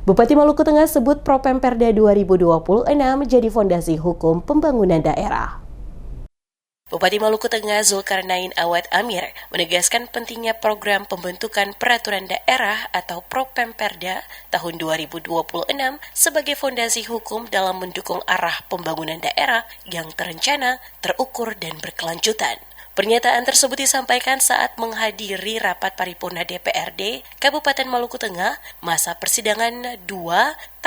Bupati Maluku Tengah sebut Propemperda 2026 menjadi fondasi hukum pembangunan daerah. Bupati Maluku Tengah Zulkarnain Awad Amir menegaskan pentingnya program pembentukan peraturan daerah atau Propemperda tahun 2026 sebagai fondasi hukum dalam mendukung arah pembangunan daerah yang terencana, terukur, dan berkelanjutan. Pernyataan tersebut disampaikan saat menghadiri rapat paripurna DPRD Kabupaten Maluku Tengah masa persidangan 2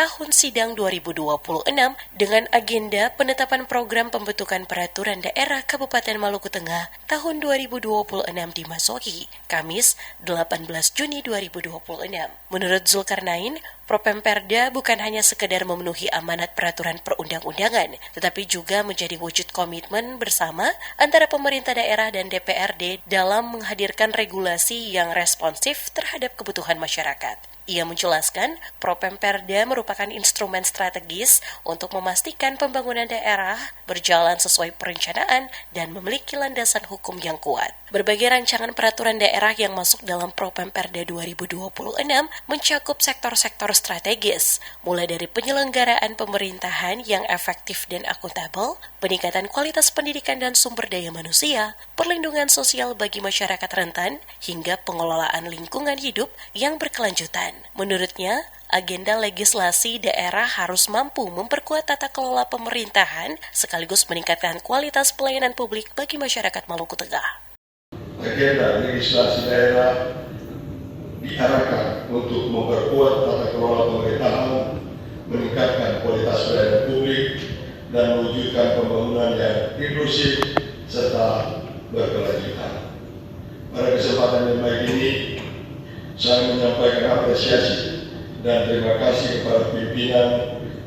tahun sidang 2026 dengan agenda penetapan program pembentukan peraturan daerah Kabupaten Maluku Tengah tahun 2026 dimasuki Kamis 18 Juni 2026. Menurut Zulkarnain, Propemperda bukan hanya sekedar memenuhi amanat peraturan perundang-undangan, tetapi juga menjadi wujud komitmen bersama antara pemerintah daerah dan DPRD dalam menghadirkan regulasi yang responsif terhadap kebutuhan masyarakat. Ia menjelaskan, Propemperda merupakan instrumen strategis untuk memastikan pembangunan daerah berjalan sesuai perencanaan dan memiliki landasan hukum yang kuat. Berbagai rancangan peraturan daerah yang masuk dalam Propemperda 2026 mencakup sektor-sektor strategis, mulai dari penyelenggaraan pemerintahan yang efektif dan akuntabel, peningkatan kualitas pendidikan dan sumber daya manusia, perlindungan sosial bagi masyarakat rentan, hingga pengelolaan lingkungan hidup yang berkelanjutan. Menurutnya, agenda legislasi daerah harus mampu memperkuat tata kelola pemerintahan sekaligus meningkatkan kualitas pelayanan publik bagi masyarakat Maluku Tengah. Agenda legislasi daerah diarahkan untuk memperkuat tata kelola pemerintahan, meningkatkan kualitas pelayanan publik, dan mewujudkan pembangunan yang inklusif serta berkelanjutan. Pada kesempatan yang baik ini, saya menyampaikan apresiasi dan terima kasih kepada pimpinan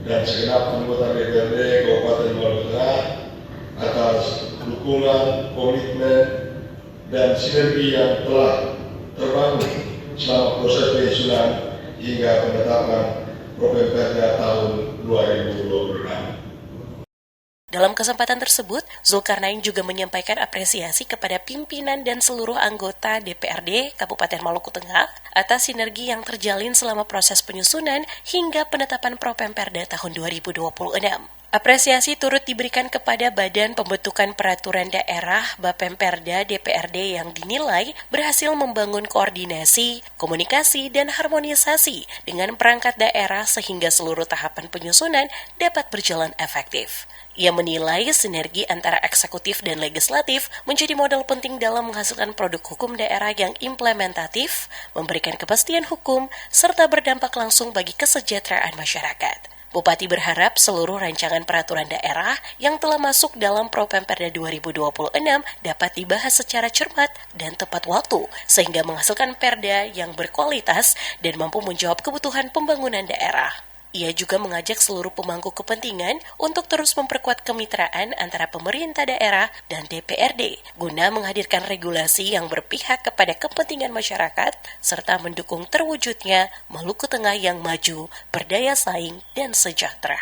dan segenap anggota DPRD Kabupaten Maluku Tengah atas dukungan, komitmen, dan sinergi yang telah terbangun selama proses penyusunan hingga penetapan Propemperda tahun 2026. Dalam kesempatan tersebut, Zulkarnain juga menyampaikan apresiasi kepada pimpinan dan seluruh anggota DPRD Kabupaten Maluku Tengah atas sinergi yang terjalin selama proses penyusunan hingga penetapan Propemperda tahun 2026. Apresiasi turut diberikan kepada Badan Pembentukan Peraturan Daerah Bapemperda DPRD yang dinilai berhasil membangun koordinasi, komunikasi, dan harmonisasi dengan perangkat daerah sehingga seluruh tahapan penyusunan dapat berjalan efektif. Ia menilai sinergi antara eksekutif dan legislatif menjadi modal penting dalam menghasilkan produk hukum daerah yang implementatif, memberikan kepastian hukum, serta berdampak langsung bagi kesejahteraan masyarakat. Bupati berharap seluruh rancangan peraturan daerah yang telah masuk dalam Propemperda 2026 dapat dibahas secara cermat dan tepat waktu, sehingga menghasilkan perda yang berkualitas dan mampu menjawab kebutuhan pembangunan daerah. Ia juga mengajak seluruh pemangku kepentingan untuk terus memperkuat kemitraan antara pemerintah daerah dan DPRD guna menghadirkan regulasi yang berpihak kepada kepentingan masyarakat serta mendukung terwujudnya Maluku Tengah yang maju, berdaya saing, dan sejahtera.